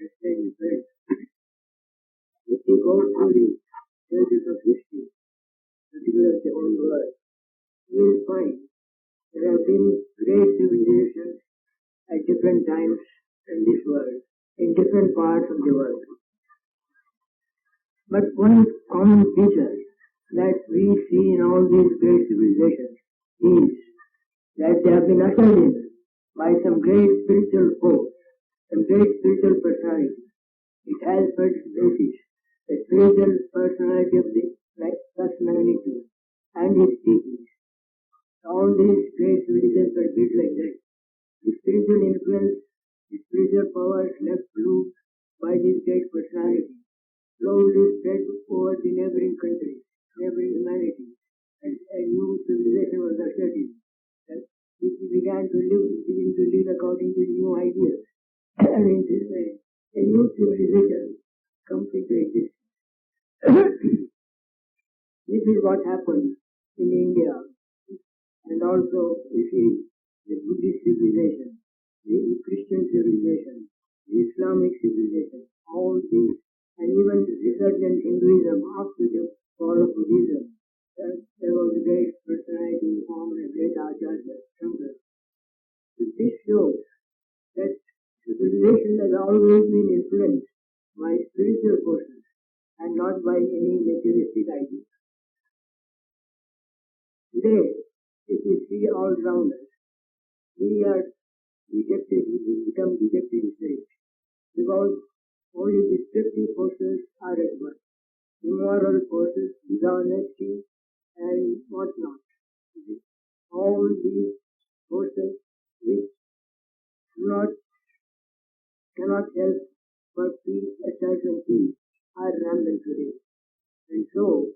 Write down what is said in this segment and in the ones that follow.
sustained built. If we go through the pages of history, particularly of the whole world, we will find there have been great civilizations at different times in this world, in different parts of the world. But one common feature that we see in all these great civilizations is that they have been ushered in by some great spiritual force, some great spiritual personality. It has for its basis the spiritual personality of the first magnitude and its teachings. All these great civilizations are built like that. The spiritual influence, the spiritual powers left loose by this great personality slowly spread over the neighboring countries, neighboring humanity, and a new civilization was ushered in. And people began to live according to new ideas. And in this way, a new civilization comes into existence. This is what happened in India, and also you see the Buddhist civilization, the Christian civilization, the Islamic civilization, all these, and even resurgent Hinduism after the fall of Buddhism. There was a great personality in the form of a great Acharya, Shankara. So this shows that civilization has always been influenced by spiritual forces and not by any materialistic ideas. Today, if we see all around us, we become dejected state because only destructive forces are at work. Immoral forces, dishonesty, and whatnot. All these forces which cannot help but peace, a certain peace, are rampant today. And so,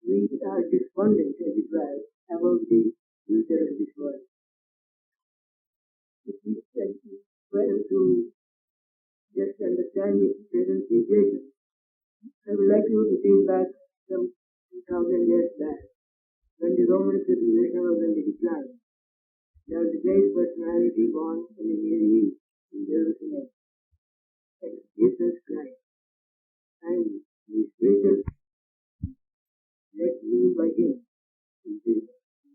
we are despondent, as it were, about the future of this world. If we try to just understand the present situation, I would like you to think back some 2,000 years back, when the Roman civilization was in the decline. There was a great personality born in the Near East, in Jerusalem, Jesus Christ. And the spiritual let rule by him. It is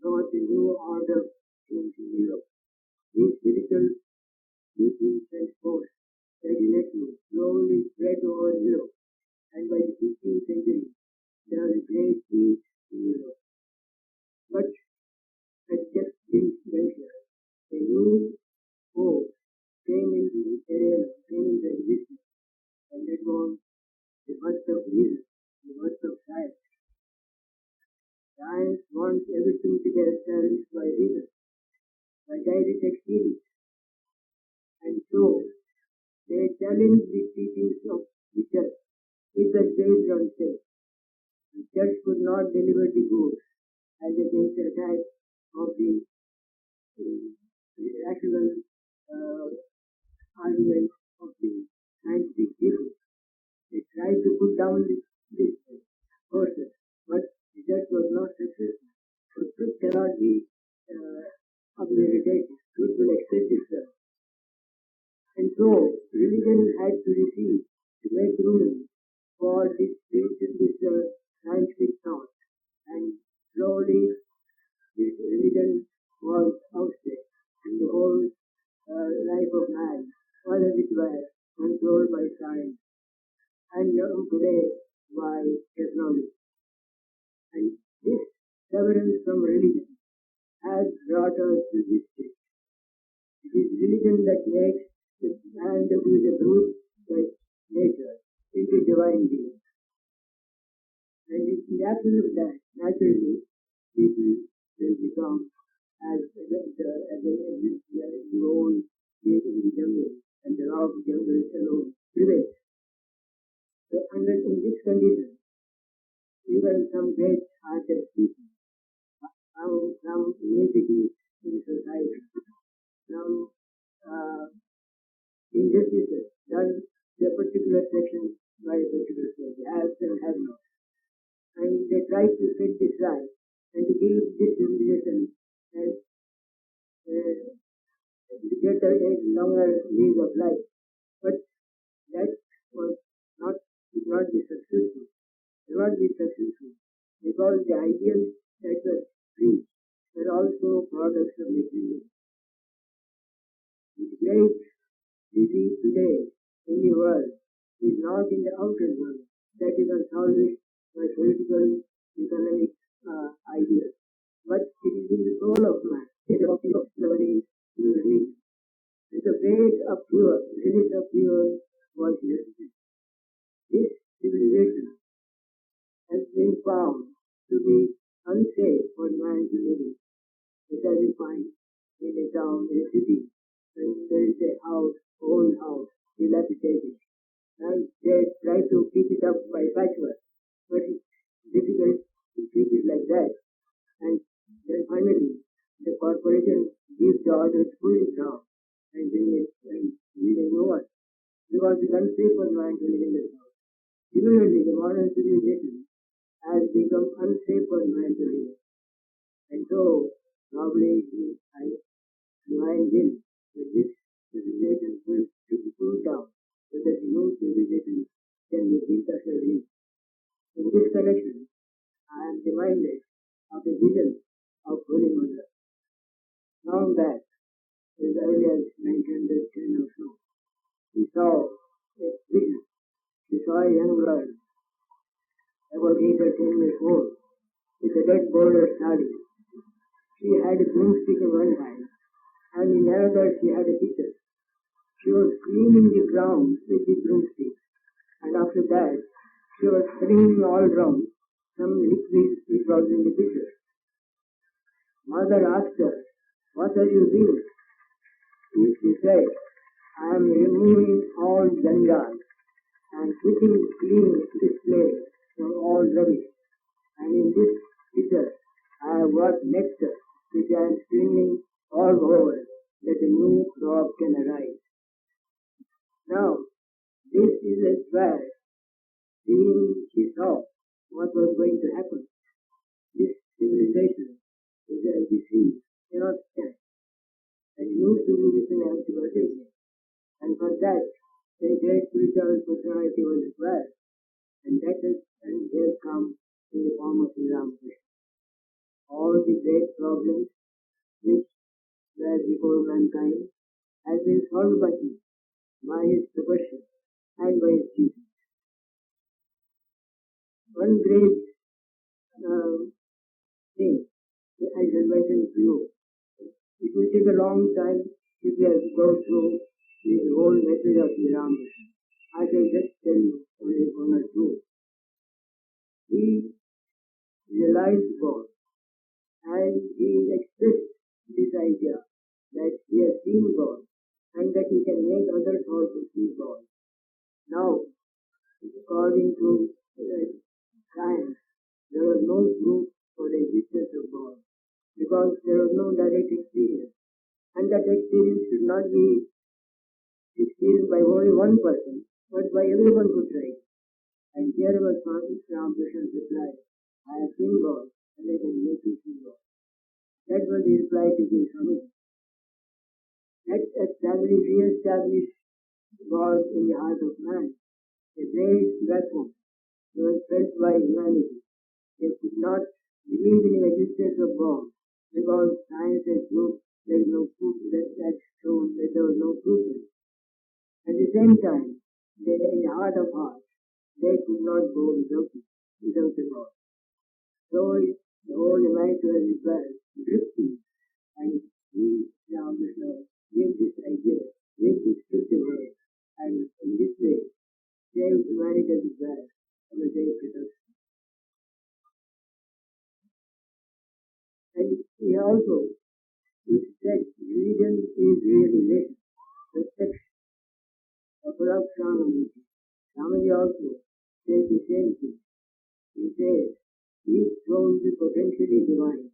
not a new order in Europe. These spiritual teachings and force that let rule slowly spread over Europe. And by the 15th century, there was a great peace in Europe. But as just been mentioned, a new force came into existence, and that was the birth of reason, the birth of science. Science wants everything to be established by reason, by direct experience. And so, they challenge the teachings of the church, which are based on faith. The church could not deliver the goods as against the attack of the rational argument of the scientific people. They tried to put down this forces, but the church was not successful. So truth cannot be obliterated. Truth will express itself. And so, religion had to receive, to make room for this scientific thought. And slowly, this religion was ousted, and the whole life of man was, as it were, controlled by science, and today by technology. And this severance from religion has brought us to this state. It is religion that makes the man who is a brute by nature into divine being. And in the absence of that, naturally, people will become as the old state in the jungle, and the law of the jungle alone prevails. So, in this condition, even some great hearted people, some iniquities in society, some injustices done to a particular section by a particular state, haves and have not. And they try to set this right and to give this civilization as to get a longer lease of life. But that was not did not be successful, cannot be successful, because the ideals that were preached were also products of materialism. The great disease today in the world is not in the outer world, that is unsolved by political, economic ideas, but it is in the soul of man. It is of the very religion. With the base of pure, limit of pure was necessary. This civilization has been found to be unsafe for man to live in. It as you find in a town, in a city, when there is a house, old house, dilapidated, and they try to keep it up by patchwork, but it's difficult to keep it like that. And then finally, the corporation gives the order to pull it down and bring it and build a new one, because it's unsafe for man to live in this house. Similarly, the modern civilization has become unsafe for man to live in. And so, probably, I remind him that this civilization will be pulled down so that new civilization can be built as a relief. In this connection, I am reminded of a vision of Holy Mother. Long back, as early as 1910 or so, she saw a vision. She saw a young girl, about 8 or 10 years old, with a red border sari. She had a broomstick in one hand, and in another she had a pitcher. She was cleaning the ground with the broomstick, and after that she was sprinkling all around some liquid which was in the pitcher. Mother asked her, "What are you doing?" She said, "I am removing all janjal and putting clean display for all rubbish. And in this pitcher I have got nectar which I am sprinkling all over that a new crop can arise." Now, this is a square. Seeing she saw what was going to happen. This civilization is a disease, cannot stand. A new civilization has to be. And for that, a great spiritual personality was required. And that is, and here come in the form of Ram Krishna. All the great problems which were before mankind has been solved by him, by his profession, and by his teaching. One great thing I shall mention to you. It will take a long time if we have to go through the whole message of Sri Ramakrishna. I shall just tell you only one or two. He realized God, and he expressed this idea that he has seen God and that he can make others also see God. Now, according to science, there was no proof for the existence of God because there was no direct experience. And that experience should not be experienced by only one person, but by everyone who tries. And here was Ramakrishna's reply, "I have seen God, and I can make you see God." That was the reply to the Swami. That re-established God in the heart of man. A great vacuum was felt by humanity. They could not believe in the existence of God because science had proved there is no proof that's shown that there was no proof. At the same time, they, in the heart of hearts, they could not go without the God. So the whole humanity was drifting, and he now gave this idea, gave this scripture word, and in this way, saved humanity as well from the day of reduction. And he also said religion is realization, perception, of Swami. Swami also says the same thing. He says, each soul is potentially divine.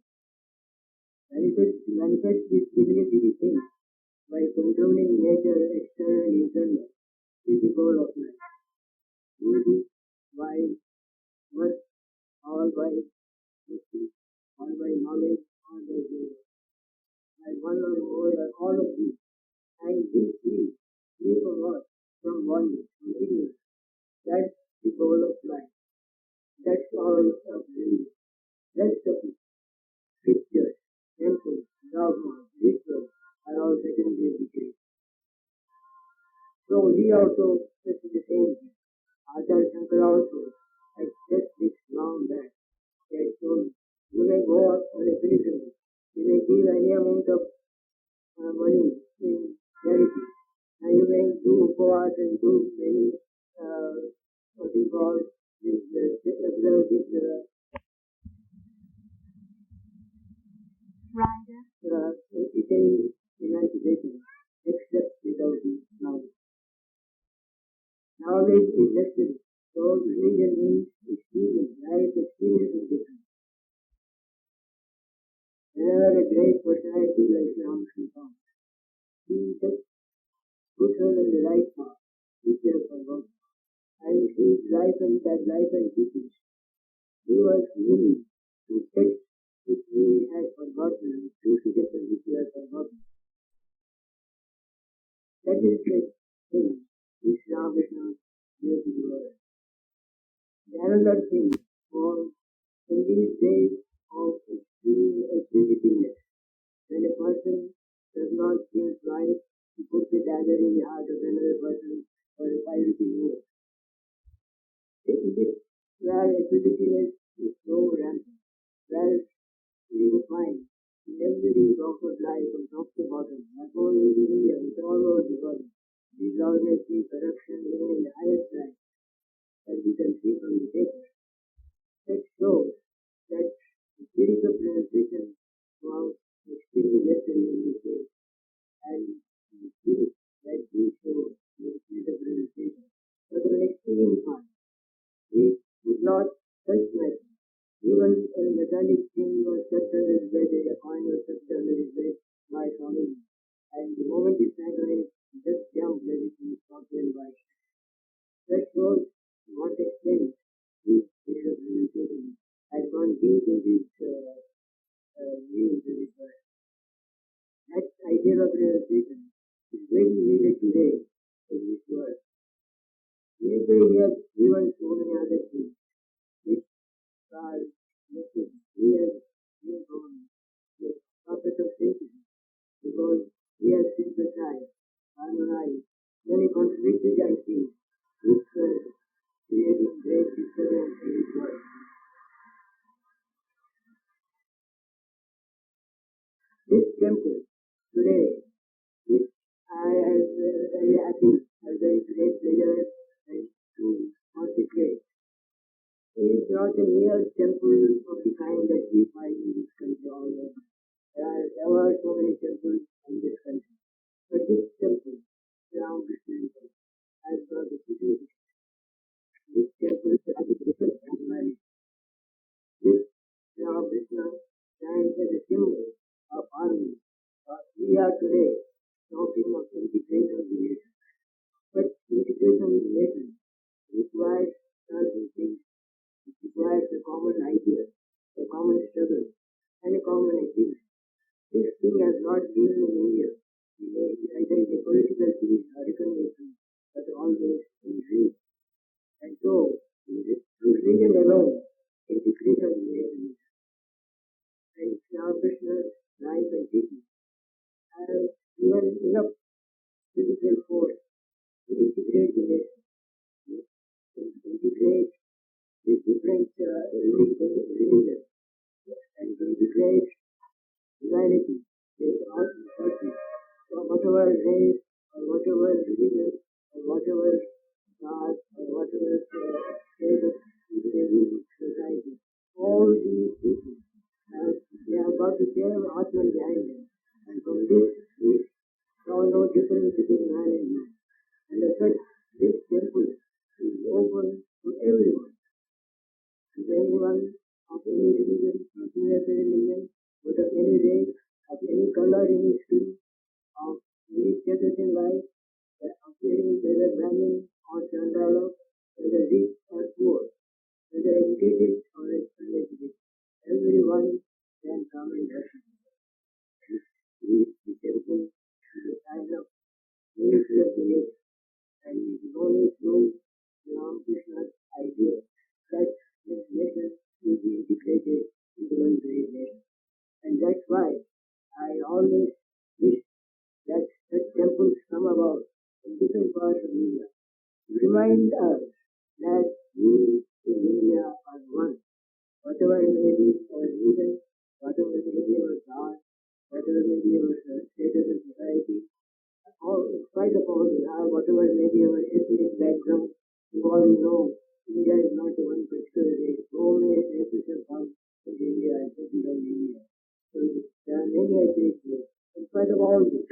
Manifest this divinity within by controlling nature, external and internal, is the goal of life. Do this by must, all by mercy, all by knowledge, all by will. By one or all of these. And be free from what? From bondage, from That's the goal of life. That's all of religion. Rest of it, scriptures, temples, dogmas, rituals are all secondary details. So he also said the same thing. Acharya Shankara also had said this long back. He had told, you may go on a pilgrimage, you may give any amount of money in charity, and you may do upvas and do many, what you call, this, observe this, eternal emancipation, except without the knowledge. Knowledge is necessary. So religion means experience, life experience is different. Whenever a great personality like Ramakrishna comes, he just puts her on the right path, teacher of God, and his life and that life and teachings. He was willing to text which we had forgotten and to suggestions which we had forgotten. That is the thing which Ramakrishna gave to the world. The another thing was in these days of extreme activity, when a person does not think right, he puts a dagger in the heart of another person for a 5 rupee note. It is where activity is so rampant, where we will find in every walk of life from top to bottom, not only in India, but all over the world, dishonesty, corruption, even in the highest rank, as we can see from the paper. That shows that the spirit of realization was extremely necessary in this day, and the spirit that we show the spirit of realization. But an extreme part, it would not touch matter. Even a metallic thing was kept under his bed, a coin was kept under his bed by Swami, and the moment he sank on it, he just jumped as if he stopped and by. That shows to what extent this spirit of realization has gone deep in his being to this world. That idea of realization is very needed today in this world. Nature has given so many other things which are necessary. He has given the purpose of thinking because he has synthesized, harmonized many contradictory ideas which were creating great disturbance in this world. This temple today, which I am very happy, a very great pleasure to consecrate, is not a mere temple of the kind that we find in this country all over. There are so many temples in this country. But this temple, the Ramakrishna temple, has got a significance. This temple has a different personality. This Ramakrishna stands as a symbol of harmony. We are today talking of integration of the nation. But integration of the nation requires certain things. It requires a common idea, a common struggle, and a common achievement. This thing has not been in India, either in a political peace or reconciliation, but always in dreams. And so, through religion alone, integration of the nation. And Ramakrishna's life and teaching have given enough physical force to integrate the nation, to integrate the different religions, and to integrate humanity with all parties, from whatever race, or whatever religion, or whatever caste, or whatever state of society. All these people, they have got the same Atman behind them. And from this, we saw no difference between man and man. And as such, this temple is open to everyone. To anyone of any religion, of any religion, but of any race, of any color in his skin, of any status in life, part of India, remind us that we in India are one. Whatever may be our religion, whatever may be our God, whatever may be our status in society, in spite of all whatever may be our ethnic background, you all know India is not one particular race. So many races have come to India and settled down in India. So there are many ethnic groups. In spite of all this,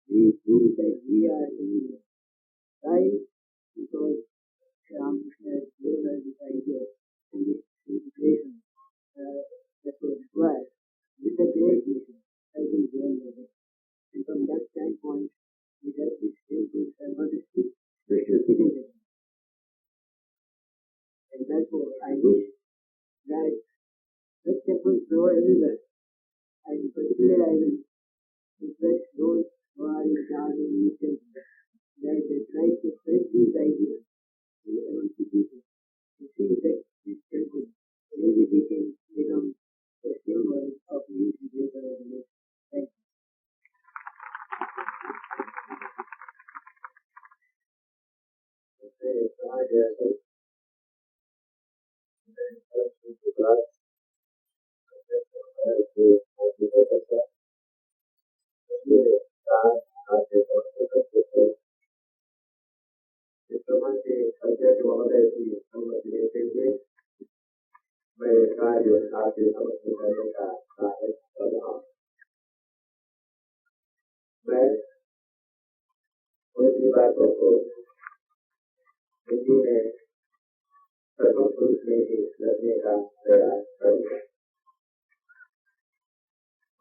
we feel that we are Indian. Why? Because Ram has given us this idea and this integration that was required with the great mission has been given by us. And from that standpoint, we have this simple and special citizen. And therefore, I wish that such temples grow everywhere. And particularly, I will request those who are in charge of these temples that they try to spread these ideas to amongst the people to see that this temple really become a symbol of unity together in this. Thank you.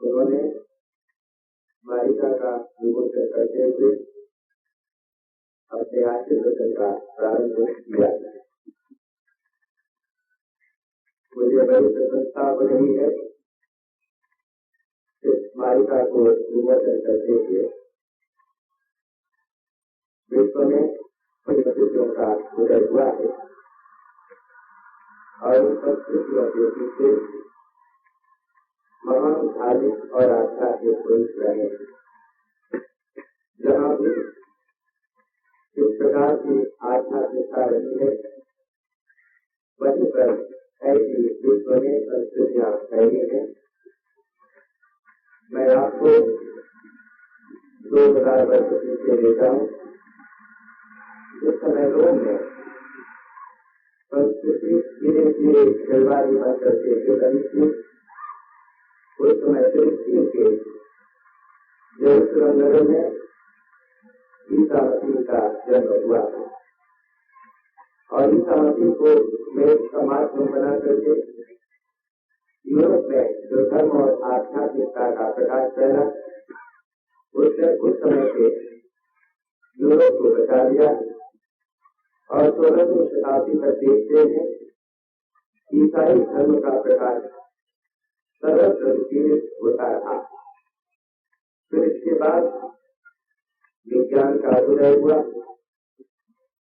उन्होंने मालिका का विमोचन करते हुए अपने आशीर्वचन का प्रारंभ किया। मुझे बड़ी प्रसन्नता हो रही है इस मालिका को विमोचन करते हुए विश्व में संस्कृतियों का उदय हुआ है और उन संस्कृतियों के पीछे महान धार्मिक और आध्यात्मिक पुरुष रहे। जहाँ भी इस प्रकार की आध्यात्मिकता रही है वहीं पर ऐसी विश्व में संस्कृतियाँ फैली हैं। मैं आपको 2000 वर्ष पीछे लेता हूँ। जिस समय रोम में संस्कृति धीरे धीरे जलवायु बन करके बनी थी, उस समय फिलिस्तीन के यरूशलेम नगर में ईसा मसीह का जन्म हुआ और ईसा मसीह को मेरे समाज में बना करके यूरोप में जो धर्म और आध्यात्मिकता का प्रकाश फैला उस समय से यूरोप को बचा लिया और 16वीं शताब्दी तक देखते हैं ईसाई धर्म का प्रकाश सर्वत्र विकीर्णित होता रहा। फिर इसके बाद विज्ञान का उदय हुआ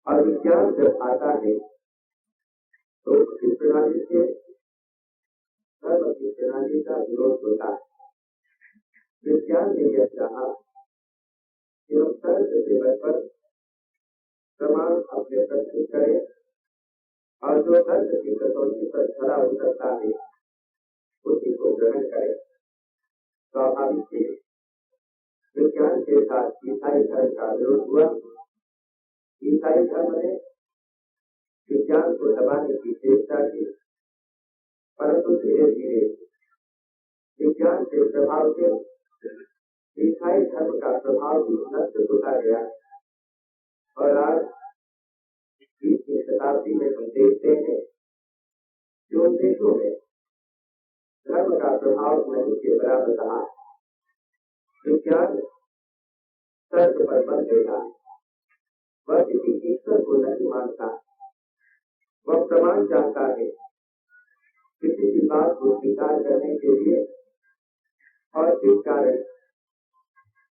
और विज्ञान जब आता है तो इस प्रणाली से धर्म की प्रणाली का विरोध होता है। विज्ञान ने यह कहा कि हम तर्क के बल पर प्रमाण अपने प्रस्तुत करें और जो तर्क की कसौटी पर खड़ा उतरता है उसी को ग्रहण करें। स्वाभाविक से विज्ञान के साथ ईसाई धर्म का विरोध हुआ। ईसाई धर्म ने विज्ञान को दबाने की चेष्टा की, परंतु धीरे धीरे विज्ञान के प्रभाव से ईसाई धर्म का प्रभाव भी नष्ट होता गया और आज 20वीं शताब्दी में हम देखते हैं कि उन देशों में धर्म का प्रभाव नहीं के बराबर रहा। विज्ञान तर्क पर बल देता, वह किसी ईश्वर को नहीं मानता, वह प्रमाण चाहता है किसी की बात को स्वीकार करने के लिए और इस कारण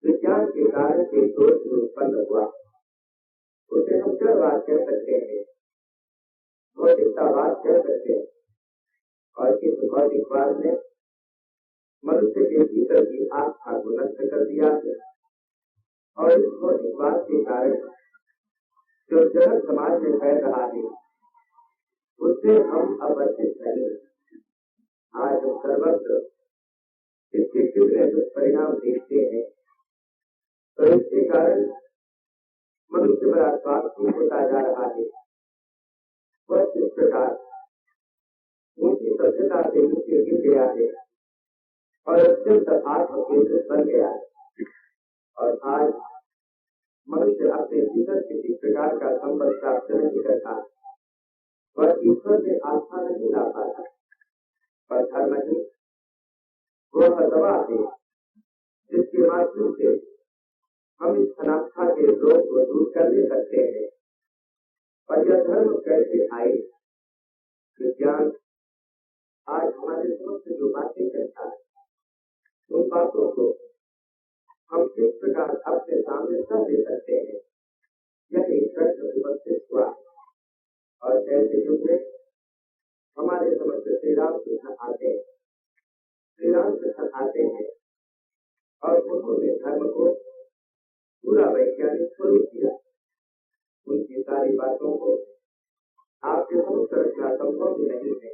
विज्ञान के कारण से दोष उत्पन्न हुआ। उसे हम जड़वाद कह सकते हैं, भौतिकतावाद कह सकते हैं और इस भौतिकवाद ने मनुष्य के भीतर की आस्था को नष्ट कर दिया है और इस भौतिकवाद के कारण जो जगत समाज में फैल रहा है उससे हम अवचित नहीं। आज हम सर्वत्र इसके कितने दुष्परिणाम देखते हैं। तो इसके कारण मनुष्य बड़ा स्वार्थी होता जा रहा है। वह इस प्रकार ऊंची सभ्यता से नीचे गिर गया है और अत्यंत आत्म केंद्रित बन गया है। और आज मनुष्य अपने भीतर किसी प्रकार का संबंध प्राप्त नहीं करता, वह ईश्वर में आस्था नहीं ला पाता। पर धर्म ही वह दवा है जिसके माध्यम से हम इस अनास्था के रोग को दूर कर ले सकते हैं। और यह धर्म कैसे आए? विज्ञान आज हमारे समक्ष जो बातें करता है उन बातों को हम किस प्रकार अपने सामने कर दे सकते हैं, यह एक प्रश्न उपस्थित हुआ। और ऐसे युग में हमारे समक्ष श्री राम कृष्ण आते हैं। श्री राम कृष्ण आते हैं और उन्होंने धर्म को पूरा वैज्ञानिक स्वरूप दिया। उनकी सारी बातों को आपके समक्ष रखना संभव भी नहीं है।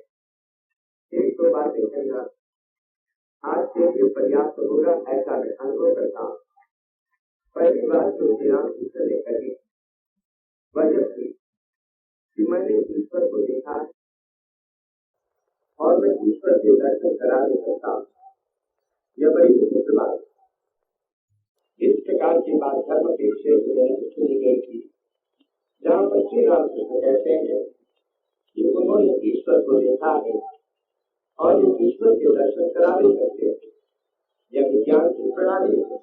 एक दो बातें कहना आज के लिए पर्याप्त होगा, ऐसा मैं अनुभव करता हूँ। पहली बात जो श्री राम कृष्ण ने कही वह यह थी कि मैंने ईश्वर को देखा और मैं ईश्वर के दर्शन करा दे सकता हूँ। यह बड़ी विचित्र बात। इस प्रकार की बात धर्म के क्षेत्र में सुनी गई थी, जहाँ पर श्री राम कृष्ण कहते हैं कि उन्होंने ईश्वर को देखा है और इस ईश्वर के दर्शन करा दे सकते हैं। यह विज्ञान की प्रणाली है।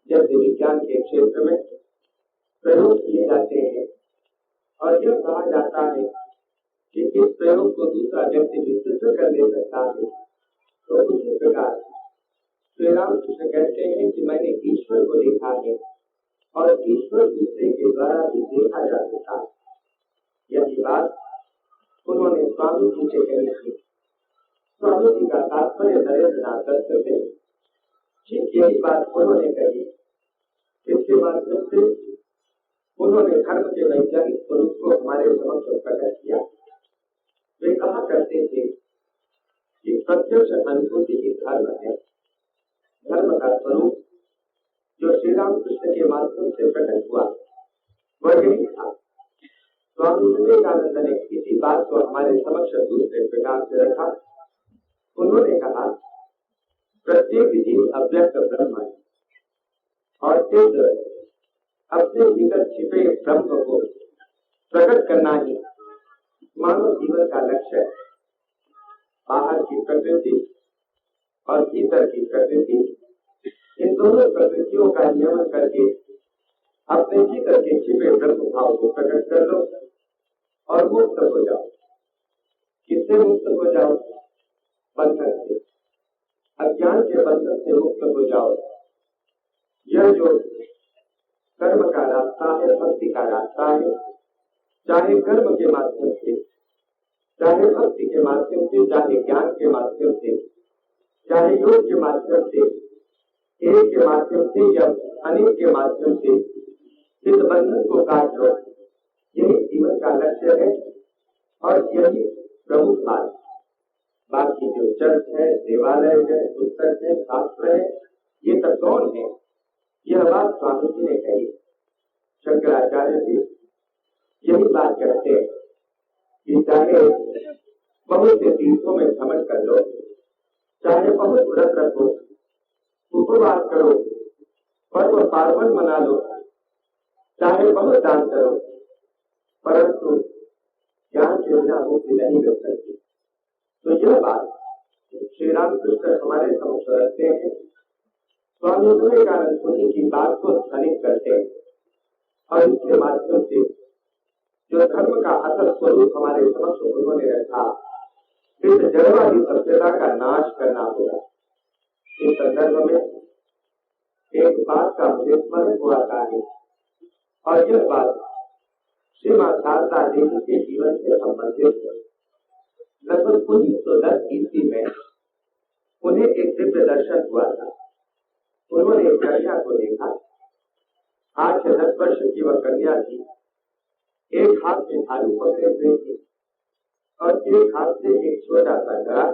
जैसे विज्ञान के क्षेत्र में प्रयोग किए जाते हैं और यह कहा जाता है कि इस प्रयोग को दूसरा व्यक्ति विस्तृत कर ले सकता है, तो उसी प्रकार श्री राम कृष्ण कहते हैं कि मैंने ईश्वर को देखा है और ईश्वर दूसरे के द्वारा भी देखा जा सकता है। यही बात उन्होंने स्वामी जी से कही थी। स्वामी जी का तात्पर्य नरेंद्रनाथ दत्त थे। ठीक यही बात उन्होंने कही। इसके माध्यम से उन्होंने धर्म के वैज्ञानिक स्वरूप को हमारे समक्ष प्रकट किया। वे कहा करते थे कि प्रत्यक्ष अनुभूति ही धर्म है। धर्म का स्वरूप जो श्री राम कृष्ण के माध्यम से प्रकट हुआ वह यही था। स्वामी विवेकानंद ने इसी बात को हमारे समक्ष दूसरे प्रकार से रखा। उन्होंने कहा प्रत्येक जीव अव्यक्त ब्रह्म है और अपने भीतर छिपे ब्रह्म को प्रकट करना ही मानव जीवन का लक्ष्य है। बाहर की प्रकृति और भीतर की प्रकृति, इन दोनों प्रकृतियों का नियमन करके अपने भीतर के छिपे ब्रह्म भाव को प्रकट कर लो और मुक्त हो जाओ। किससे मुक्त हो जाओ? बंधन से, अज्ञान के बंधन से मुक्त हो जाओ। यह जो कर्म का रास्ता है, भक्ति का रास्ता है, चाहे कर्म के माध्यम से, चाहे भक्ति के माध्यम से, चाहे ज्ञान के माध्यम से, चाहे योग के माध्यम से, एक के माध्यम से या अनेक के माध्यम से इस बंधन को काट लो। यही जीवन का लक्ष्य है और यही प्रमुख बात। बाकी जो चर्च है, देवालय है, पुस्तक है, शास्त्र है, ये सब कौन है? यह बात स्वामी जी ने कही। शंकराचार्य जी यही बात कहते हैं कि चाहे बहुत से तीर्थों में भ्रमण कर लो, चाहे बहुत व्रत रखो, उपवास करो, पर्व पार्वण मना लो, चाहे बहुत दान करो, परंतु ज्ञान के बिना मुक्ति नहीं मिल सकती। तो यह बात श्री राम कृष्ण हमारे समक्ष रखते हैं। स्वामी विवेकानंद उन्हीं की बात को ध्वनित करते हैं और इसके माध्यम से जो धर्म का असल स्वरूप हमारे समक्ष उन्होंने रखा, इस जड़वादी सभ्यता का नाश करना होगा। इस संदर्भ में एक बात का मुझे स्मरण हुआ है और यह बात श्रीमद् शारदा देवी के जीवन से संबंधित है। लगभग 1910 ईस्वी में उन्हें एक दिव्य दर्शन हुआ था। उन्होंने एक कन्या को देखा। 8 से 10 वर्ष की वह कन्या थी एक हाथ में झाड़ू पकड़े हुए थे और एक हाथ से एक छोटा सा घड़ा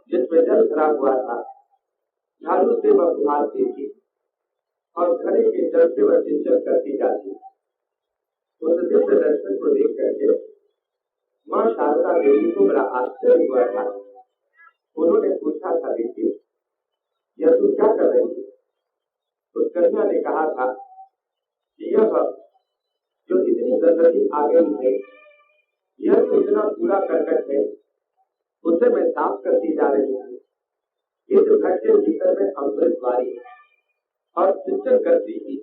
जिसमें जल भरा हुआ था, झाड़ू से वह बुहारती थी और घड़े के जल से वह सिंचन करती जाती। उस दिव्य दर्शन को देख करके माँ शारदा देवी को बड़ा आश्चर्य हुआ था। उन्होंने पूछा था, बेटी यह तू क्या कर रही है? उस कन्या ने कहा था कि यह जो इतनी गंदगी आ गई है, यह जो इतना कूड़ा करकट है, उसे मैं साफ करती जा रही हूँ। इस घर के भीतर में अमृत वारी और सिंचन करती थी।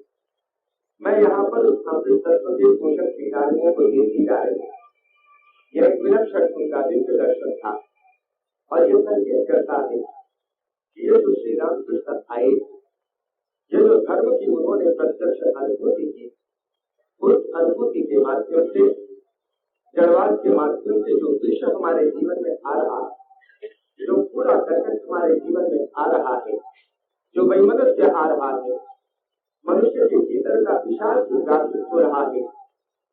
मैं यहाँ पर उस अमृत तत्व के पोषक कीटाणुओं को देती जा रही हूँ। यह एक विलक्षण उनका दिव्य दर्शन था और यह संकेत करता है कि ये जो श्री राम कृष्ण आए, ये जो धर्म की उन्होंने प्रत्यक्ष अनुभूति की, उस अनुभूति के माध्यम से, जड़वाद के माध्यम से जो विषय हमारे जीवन में आ रहा है, जो पूरा कर्कट हमारे जीवन में आ रहा है, जो वैमनस्य आ रहा है, मनुष्य के भीतर का विशाल उद्घाटित हो रहा है,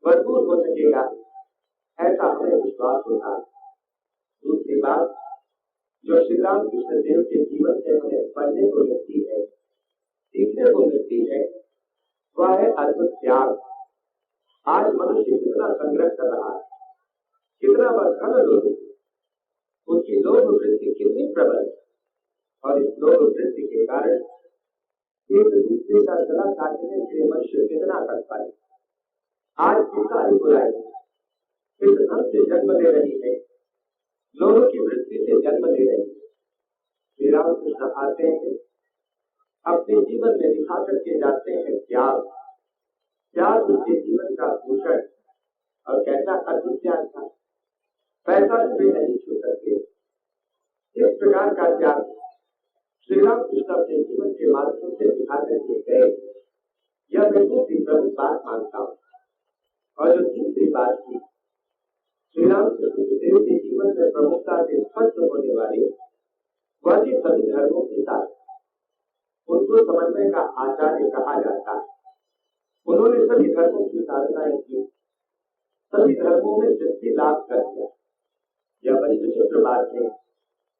वह दूर हो सकेगा, ऐसा हमें विश्वास होता है। दूसरी बात जो श्री राम कृष्ण देव के जीवन से हमें पढ़ने को मिलती है, सीखने को मिलती है, वह है अद्भुत त्याग। आज मनुष्य कितना संग्रह कर रहा है, कितना वह धन लोभ, उसकी लोभ वृत्ति कितनी प्रबल, और इस लोभ वृत्ति के कारण एक दूसरे का गला काटने के मनुष्य कितना तत्पर है। आज की सारी बुराई इस धन से जन्म ले रही है, लोभ की वृत्ति से जन्म ले रही है। श्री राम कृष्ण आते हैं, अपने जीवन में दिखा करके जाते हैं त्याग। त्याग उसके जीवन का भूषण, और कैसा अद्भुत त्याग था, पैसा भी नहीं छू सकते। इस प्रकार का त्याग श्री राम कृष्ण अपने जीवन के माध्यम से दिखा करके गए। यह मैं दूसरी प्रमुख बात मानता हूँ। और जो तीसरी बात थी, श्री राम कृष्ण देव के जीवन में प्रमुखता से स्पष्ट होने वाले वह भी सभी धर्मों के साथ उनको समन्वय का आचार्य कहा जाता है। उन्होंने सभी धर्मों की साधनाएं की, सभी धर्मों में सिद्धि लाभ कर दिया। यह बड़ी विचित्र बात है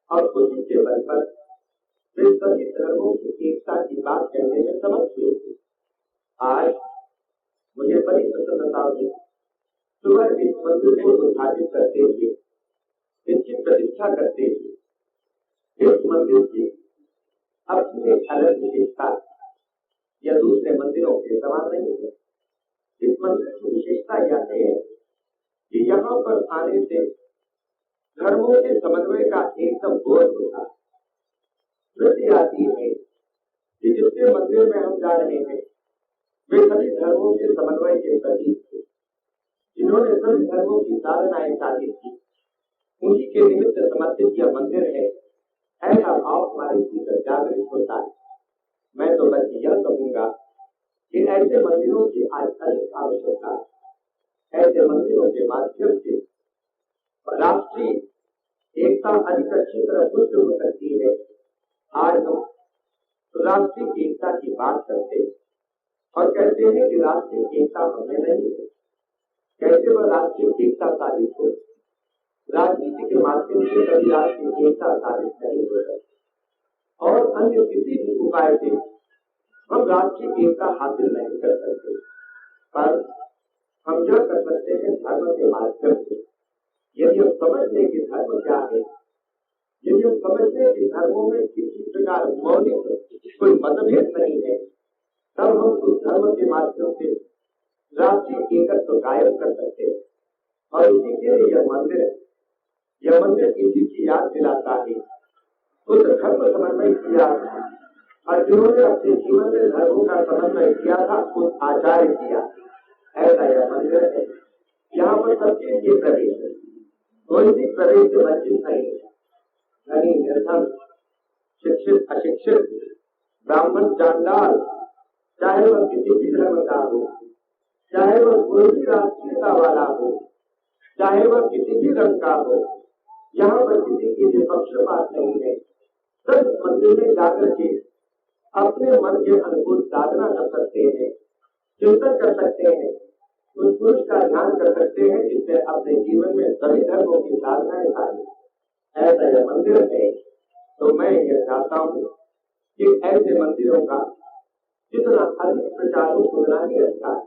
और उसी के बल पर वे सभी धर्मों की एकता की बात कहने में समर्थ हुए थे। आज मुझे बड़ी प्रसन्नता हुई सुबह इस मंदिर को उद्घाटित करते हुए, इसकी प्रतिष्ठा करते हुए। इस मंदिर की अपनी एक अलग विशेषता यह दूसरे मंदिरों के समान नहीं है। इस मंदिर की विशेषता यह है कि यहाँ पर आने से धर्मों के समन्वय का एकदम बोध होता है। वृत्ति आती है कि जिसके मंदिर में हम जा रहे हैं वे सभी धर्मों के समन्वय के प्रतीक थे, जिन्होंने सभी धर्मों की साधनाएं साधित की, उन्हीं के निमित्त समर्पित यह मंदिर है। ऐसा भाव हमारे भीतर जागृत होता है। मैं तो बस यह कहूंगा कि ऐसे मंदिरों की आज अधिक आवश्यकता है। ऐसे मंदिरों के माध्यम से राष्ट्रीय एकता अधिक अच्छी तरह पुष्ट हो सकती है। आज हम राष्ट्रीय एकता की बात करते हैं और कहते हैं कि राष्ट्रीय एकता हमें नहीं है। कैसे वह राष्ट्रीय एकता साधित हो? राजनीति के माध्यम से कभी राष्ट्रीय एकता साधित नहीं हो सकती, और अन्य किसी भी उपाय से हम राष्ट्रीय एकता हासिल नहीं कर सकते। पर हम यह कर सकते हैं धर्म के माध्यम से। यदि हम समझ लें कि धर्म क्या है, यदि हम समझ लें कि धर्मों में किसी प्रकार मौलिक कोई मतभेद नहीं है, तब हम उस धर्म के माध्यम से राष्ट्रीय एकत्व कायम कर सकते हैं। और इसी के लिए यह मंदिर इसी की याद दिलाता है, उस धर्म समन्वय किया और जिन्होंने अपने जीवन में धर्मों का समन्वय किया था, उस आचार्य किया। ऐसा यह मंदिर है। यहाँ पर सबके लिए प्रवेश है, कोई भी प्रवेश वंचित नहीं है। धनी निर्धन, शिक्षित अशिक्षित, ब्राह्मण चांडाल, चाहे वह किसी भी धर्म का हो, चाहे वह कोई भी राष्ट्रीयता वाला हो, चाहे वह किसी भी रंग का हो, यहाँ पर किसी के लिए पक्षपात नहीं है। सब मंदिर में जाकर के अपने मन के अनुकूल साधना कर सकते हैं, चिंतन कर सकते हैं, उस पुरुष का ध्यान कर सकते हैं जिससे अपने जीवन में सभी धर्मों की साधनाएं साधी। ऐसा यह मंदिर है, तो मैं यह चाहता हूँ कि ऐसे मंदिरों का जितना अधिक प्रचार हो उतना ही अच्छा है।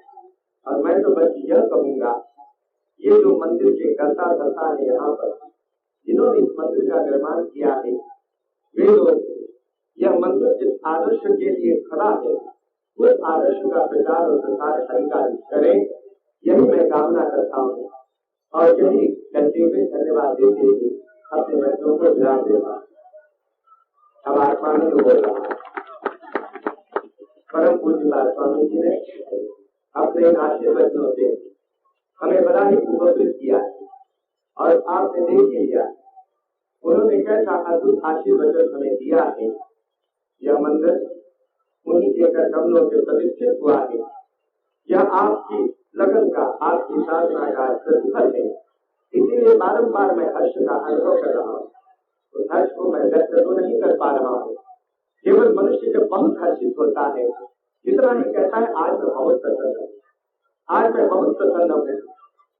और मैं तो बस यह कहूँगा, ये जो मंदिर के कर्ता धर्ता है यहाँ पर, जिन्होंने इस मंदिर का निर्माण किया है, वे लोग यह मंदिर जिस आदर्श के लिए खड़ा है उस आदर्श का प्रचार और प्रसार अधिकारी करें, यही मैं कामना करता हूँ। और यही कहते हुए धन्यवाद देते हुए अपने बच्चों को विराम देता। अब आत्मानंद बोल रहा है। परम पूज्य स्वामी जी ने अपने आशीर्वचनों से हमें बड़ा ही उपकृत किया और आपने देख लिया उन्होंने कैसा अद्भुत आशीर्वचन हमें दिया है। यह मंदिर उन्हीं के कदमों से प्रतिष्ठित हुआ है। यह आपकी लगन का, आपकी साधना का प्रतिफल है। इसीलिए बारंबार मैं हर्ष का अनुभव कर रहा हूँ। उस हर्ष को मैं व्यक्त तो नहीं कर पा रहा हूँ। केवल मनुष्य जब बहुत हर्षित होता है कितना ही कहता है आज मैं बहुत प्रसन्न हूँ, आज मैं बहुत प्रसन्न हूँ।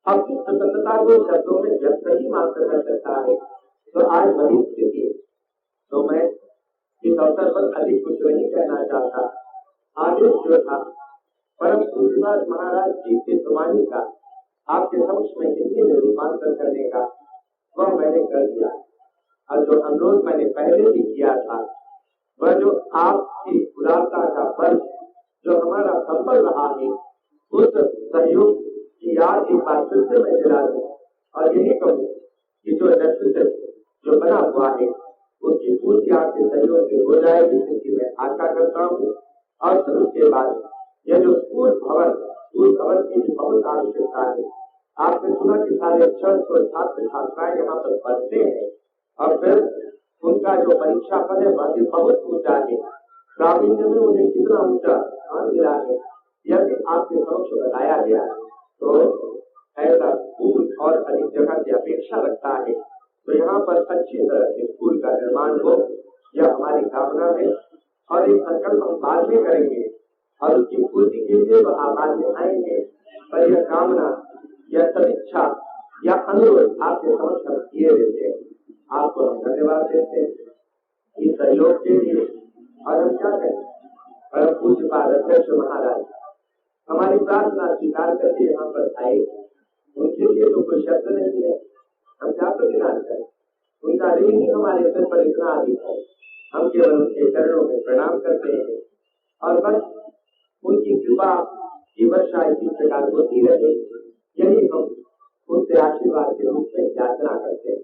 अपनी प्रसन्नता को शब्दों में व्यक्त ही मात्र कर सकता है, तो आज वही स्थिति है। तो मैं इस अवसर पर अधिक कुछ नहीं कहना चाहता। आदेश जो था परम पूज्य महाराज जी के वाणी का आपके समक्ष में हिंदी में रूपांतर करने का वह मैंने कर दिया। और जो अनुरोध मैंने पहले भी किया था, वह जो आपकी उदारता का फल जो हमारा संबल रहा है, उस सहयोग की याद एक बार फिर से मैं दिला दूं और यही कहूँ कि जो नेतृत्व जो बना हुआ है उसकी पूर्ति आपके सहयोग से हो जाएगी, क्योंकि मैं आशा करता हूँ। और फिर उसके बाद यह जो स्कूल भवन की जो बहुत आवश्यकता है, आपने सुना कि सारे 600 छात्र छात्राएं यहाँ पर पढ़ते हैं और फिर उनका जो परीक्षा पद है वह भी बहुत ऊंचा है। प्रावीण्य में उन्हें कितना ऊंचा स्थान मिला है यह भी आपके समक्ष बताया गया है। तो ऐसा स्कूल और अधिक जगह की अपेक्षा रखता है, तो यहाँ पर अच्छी तरह से स्कूल का निर्माण हो, यह हमारी कामना है। और एक संकल्प हम बाद में करेंगे और उसकी पूर्ति के लिए वह आवाज में आएंगे, पर यह कामना, यह सदिच्छा या अनुरोध आपके समक्ष हम किए देते हैं। आपको हम धन्यवाद देते हैं इस सहयोग के लिए। और हम क्या कहें, परम पूज्य अध्यक्ष महाराज हमारी प्रार्थना स्वीकार करके यहाँ पर आए, उनके लिए तो कोई शब्द नहीं है, हम क्या प्रतिदान करें। उनका ऋण ही हमारे सिर पर इतना अधिक है, हम केवल उनके चरणों में प्रणाम करते हैं और बस उनकी कृपा की वर्षा इसी प्रकार होती रहे, यही हम उनसे आशीर्वाद के रूप में याचना करते हैं।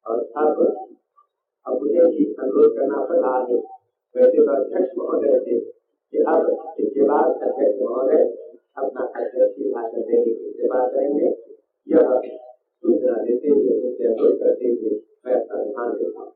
और अब मुझे भी अनुरोध करना पड़ रहा है, वैसे तो अध्यक्ष महोदय थे कि अब इसके बाद अध्यक्ष महोदय अपना अध्यक्ष भाषण देने की सेवा करेंगे। यह सूचना देते हुए उनसे अनुरोध करते हुए मैं अपना ध्यान देता हूँ।